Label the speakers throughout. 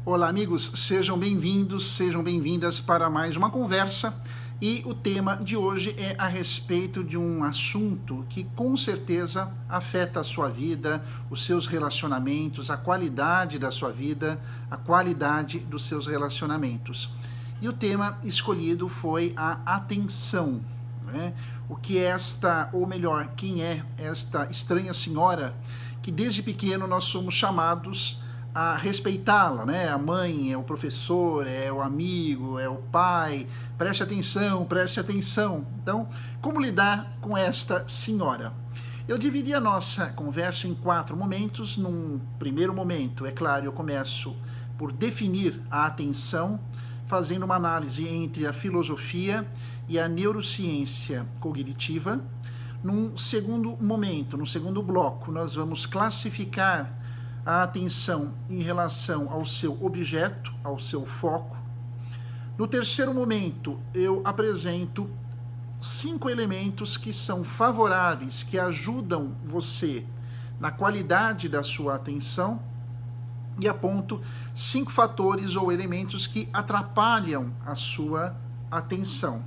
Speaker 1: Olá, amigos, sejam bem-vindos, sejam bem-vindas para mais uma conversa. E o tema de hoje é a respeito de um assunto que com certeza afeta a sua vida, os seus relacionamentos, a qualidade da sua vida, a qualidade dos seus relacionamentos. E o tema escolhido foi a atenção, né? O que é esta, ou melhor, quem é esta estranha senhora que desde pequeno nós somos chamados a respeitá-la, né? A mãe, é o professor, é o amigo, é o pai. Preste atenção, preste atenção. Então, como lidar com esta senhora? Eu dividi a nossa conversa em 4 momentos. Num primeiro momento, é claro, eu começo por definir a atenção, fazendo uma análise entre a filosofia e a neurociência cognitiva. Num segundo momento, no segundo bloco, nós vamos classificar a atenção em relação ao seu objeto, ao seu foco. No terceiro momento, eu apresento 5 elementos que são favoráveis, que ajudam você na qualidade da sua atenção, e aponto 5 fatores ou elementos que atrapalham a sua atenção.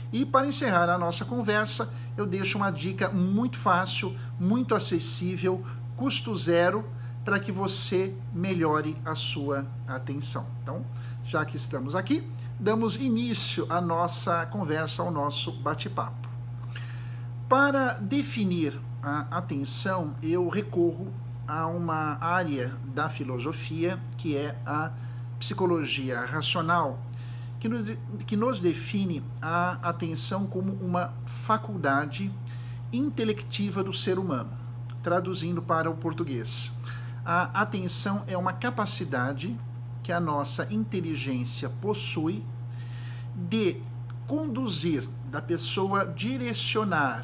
Speaker 1: E para encerrar a nossa conversa, eu deixo uma dica muito fácil, muito acessível, custo zero, para que você melhore a sua atenção. Então, já que estamos aqui, damos início à nossa conversa, ao nosso bate-papo. Para definir a atenção, eu recorro a uma área da filosofia, que é a psicologia racional, que nos define a atenção como uma faculdade intelectiva do ser humano, traduzindo para o português. A atenção é uma capacidade que a nossa inteligência possui de conduzir, da pessoa direcionar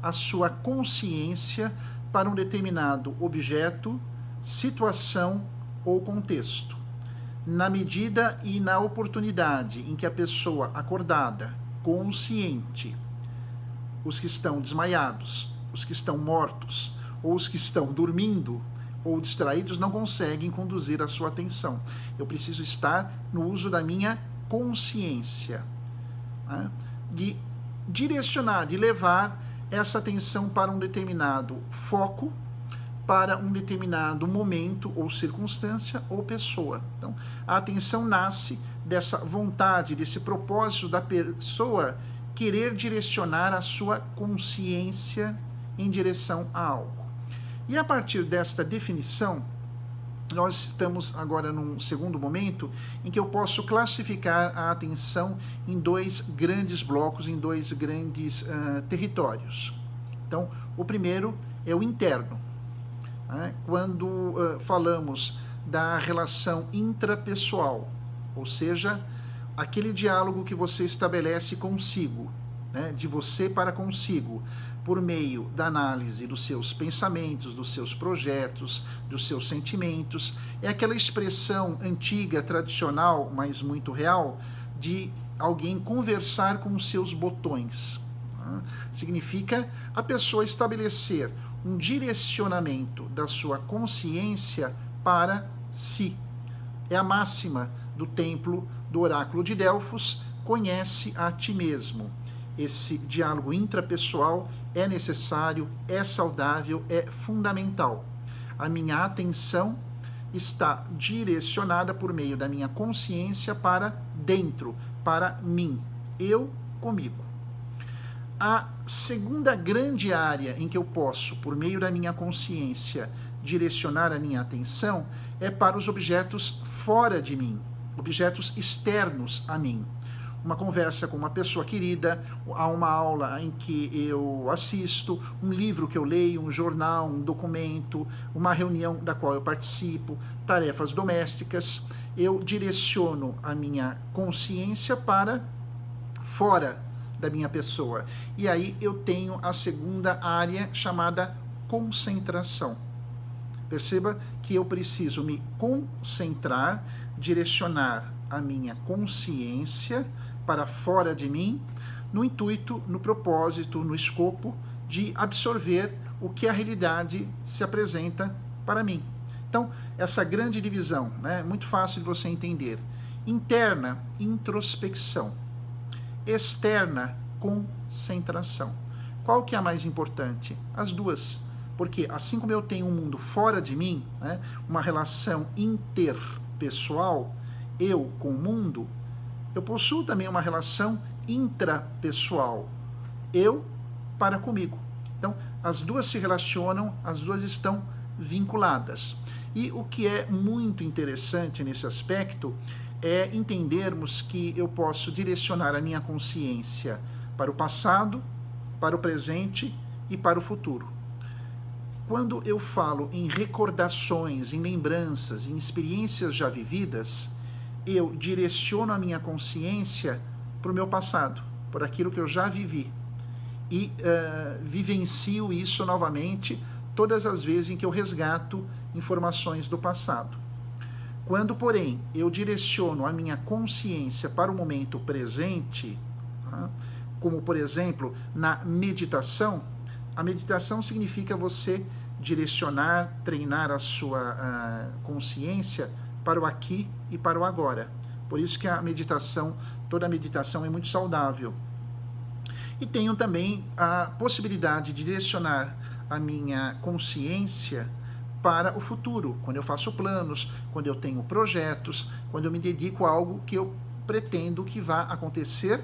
Speaker 1: a sua consciência para um determinado objeto, situação ou contexto, na medida e na oportunidade em que a pessoa acordada, consciente, os que estão desmaiados, os que estão mortos ou os que estão dormindo ou distraídos não conseguem conduzir a sua atenção. Eu preciso estar no uso da minha consciência, né? De direcionar, de levar essa atenção para um determinado foco, para um determinado momento ou circunstância ou pessoa. Então, a atenção nasce dessa vontade, desse propósito da pessoa querer direcionar a sua consciência em direção a algo. E a partir desta definição, nós estamos agora num segundo momento em que eu posso classificar a atenção em 2 grandes blocos, em 2 grandes territórios. Então, o primeiro é o interno. Né? Quando falamos da relação intrapessoal, ou seja, aquele diálogo que você estabelece consigo, né? De você para consigo, por meio da análise dos seus pensamentos, dos seus projetos, dos seus sentimentos. É aquela expressão antiga, tradicional, mas muito real, de alguém conversar com os seus botões. Significa a pessoa estabelecer um direcionamento da sua consciência para si. É a máxima do templo do oráculo de Delfos: conhece a ti mesmo. Esse diálogo intrapessoal é necessário, é saudável, é fundamental. A minha atenção está direcionada por meio da minha consciência para dentro, para mim, eu comigo. A segunda grande área em que eu posso, por meio da minha consciência, direcionar a minha atenção é para os objetos fora de mim, objetos externos a mim. Uma conversa com uma pessoa querida, a uma aula em que eu assisto, um livro que eu leio, um jornal, um documento, uma reunião da qual eu participo, tarefas domésticas. Eu direciono a minha consciência para fora da minha pessoa. E aí eu tenho a segunda área chamada concentração. Perceba que eu preciso me concentrar, direcionar a minha consciência para fora de mim, no intuito, no propósito, no escopo de absorver o que a realidade se apresenta para mim. Então, essa grande divisão, né, muito fácil de você entender. Interna, introspecção. Externa, concentração. Qual que é a mais importante? As duas. Porque assim como eu tenho um mundo fora de mim, né, uma relação interpessoal, eu com o mundo, eu possuo também uma relação intrapessoal, eu para comigo. Então, as duas se relacionam, as duas estão vinculadas. E o que é muito interessante nesse aspecto é entendermos que eu posso direcionar a minha consciência para o passado, para o presente e para o futuro. Quando eu falo em recordações, em lembranças, em experiências já vividas, eu direciono a minha consciência para o meu passado, por aquilo que eu já vivi. E vivencio isso novamente todas as vezes em que eu resgato informações do passado. Quando, porém, eu direciono a minha consciência para o momento presente, como, por exemplo, na meditação, a meditação significa você direcionar, treinar a sua consciência para o aqui e para o agora. Por isso que a meditação, toda a meditação é muito saudável. E tenho também a possibilidade de direcionar a minha consciência para o futuro, quando eu faço planos, quando eu tenho projetos, quando eu me dedico a algo que eu pretendo que vá acontecer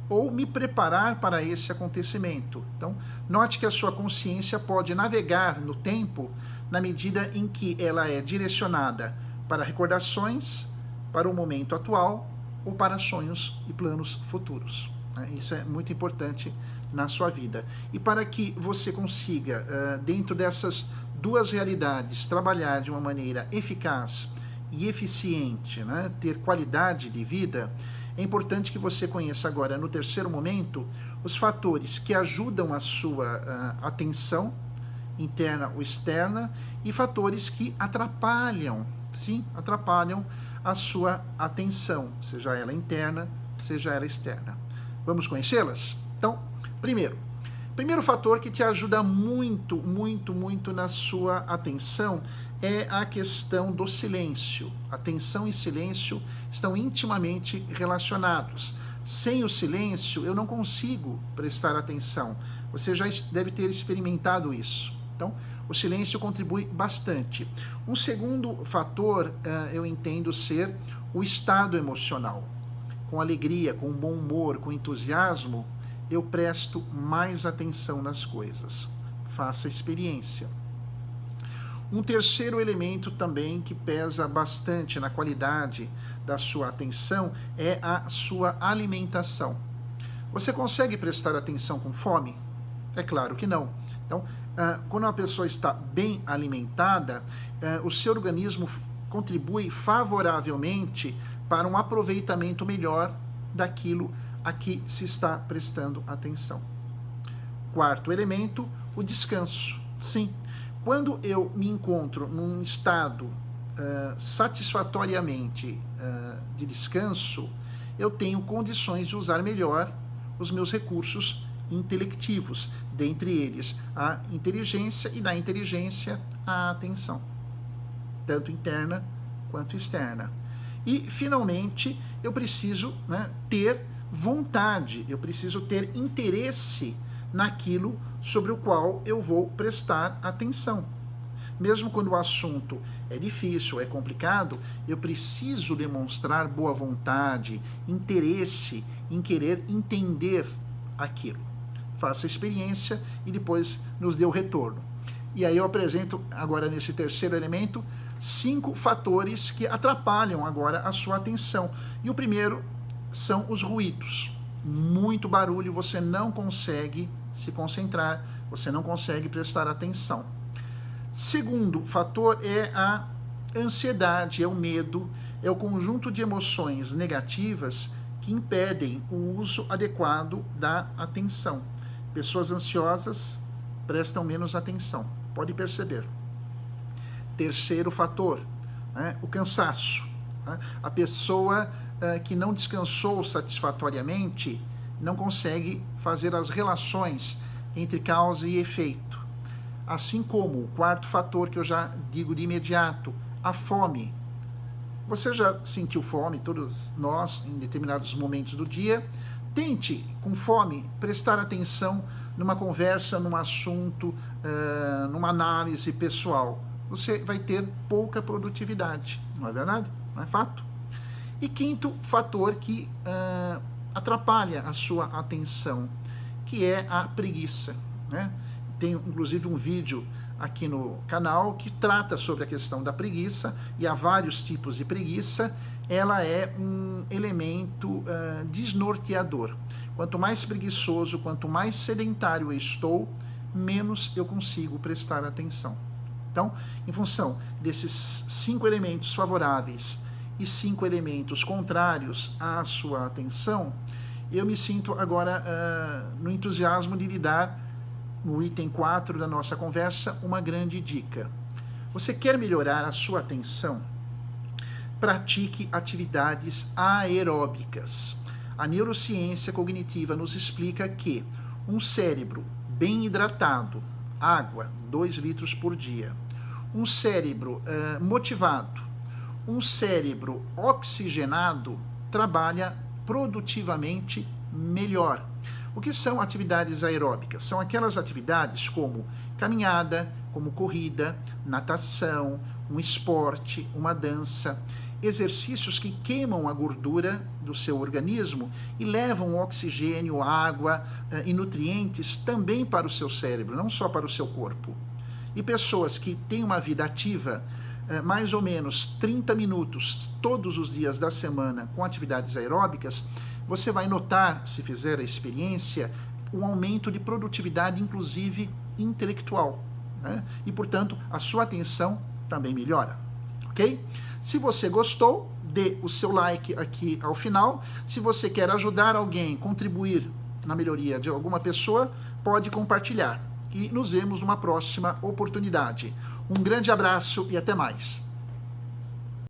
Speaker 1: ou me preparar para esse acontecimento. Então, note que a sua consciência pode navegar no tempo na medida em que ela é direcionada para recordações, para o momento atual ou para sonhos e planos futuros. Isso é muito importante na sua vida. E para que você consiga, dentro dessas duas realidades, trabalhar de uma maneira eficaz e eficiente, né, ter qualidade de vida, é importante que você conheça agora, no terceiro momento, os fatores que ajudam a sua atenção, interna ou externa, e fatores que atrapalham, sim, atrapalham a sua atenção, seja ela interna, seja ela externa. Vamos conhecê-las? Então, primeiro fator que te ajuda muito, muito, muito na sua atenção é a questão do silêncio. Atenção e silêncio estão intimamente relacionados. Sem o silêncio, eu não consigo prestar atenção. Você já deve ter experimentado isso. Então, o silêncio contribui bastante. Um segundo fator, eu entendo ser o estado emocional. Com alegria, com bom humor, com entusiasmo, eu presto mais atenção nas coisas. Faça a experiência. Um terceiro elemento também que pesa bastante na qualidade da sua atenção é a sua alimentação. Você consegue prestar atenção com fome? É claro que não. Então, quando uma pessoa está bem alimentada, o seu organismo contribui favoravelmente para um aproveitamento melhor daquilo a que se está prestando atenção. Quarto elemento, o descanso. Sim, quando eu me encontro num estado satisfatoriamente de descanso, eu tenho condições de usar melhor os meus recursos intelectivos, dentre eles a inteligência e na inteligência a atenção, tanto interna quanto externa. E, finalmente, eu preciso, né, ter vontade, eu preciso ter interesse naquilo sobre o qual eu vou prestar atenção. Mesmo quando o assunto é difícil, é complicado, eu preciso demonstrar boa vontade, interesse em querer entender aquilo. Faça a experiência e depois nos dê o retorno. E aí eu apresento agora nesse terceiro elemento 5 fatores que atrapalham agora a sua atenção. E o primeiro são os ruídos. Muito barulho, você não consegue se concentrar, você não consegue prestar atenção. Segundo fator é a ansiedade, é o medo, é o conjunto de emoções negativas que impedem o uso adequado da atenção. Pessoas ansiosas prestam menos atenção, pode perceber. Terceiro fator, né, o cansaço. Né? A pessoa que não descansou satisfatoriamente não consegue fazer as relações entre causa e efeito. Assim como o quarto fator que eu já digo de imediato, a fome. Você já sentiu fome, todos nós, em determinados momentos do dia? Tente, com fome, prestar atenção numa conversa, num assunto, numa análise pessoal. Você vai ter pouca produtividade, não é verdade? Não é fato? E quinto fator que atrapalha a sua atenção, que é a preguiça, né? Tenho inclusive um vídeo aqui no canal que trata sobre a questão da preguiça, e há vários tipos de preguiça. Ela é um elemento desnorteador. Quanto mais preguiçoso, quanto mais sedentário eu estou, menos eu consigo prestar atenção. Então, em função desses 5 elementos favoráveis e 5 elementos contrários à sua atenção, eu me sinto agora no entusiasmo de lhe dar, no item 4 da nossa conversa, uma grande dica. Você quer melhorar a sua atenção? Pratique atividades aeróbicas. A neurociência cognitiva nos explica que um cérebro bem hidratado, água, 2 litros por dia, um cérebro motivado, um cérebro oxigenado, trabalha produtivamente melhor. O que são atividades aeróbicas? São aquelas atividades como caminhada, como corrida, natação, um esporte, uma dança, exercícios que queimam a gordura do seu organismo e levam oxigênio, água e nutrientes também para o seu cérebro, não só para o seu corpo. E pessoas que têm uma vida ativa, mais ou menos 30 minutos todos os dias da semana com atividades aeróbicas, você vai notar, se fizer a experiência, um aumento de produtividade, inclusive intelectual, né? E, portanto, a sua atenção também melhora, ok? Se você gostou, dê o seu like aqui ao final. Se você quer ajudar alguém, contribuir na melhoria de alguma pessoa, pode compartilhar. E nos vemos numa próxima oportunidade. Um grande abraço e até mais.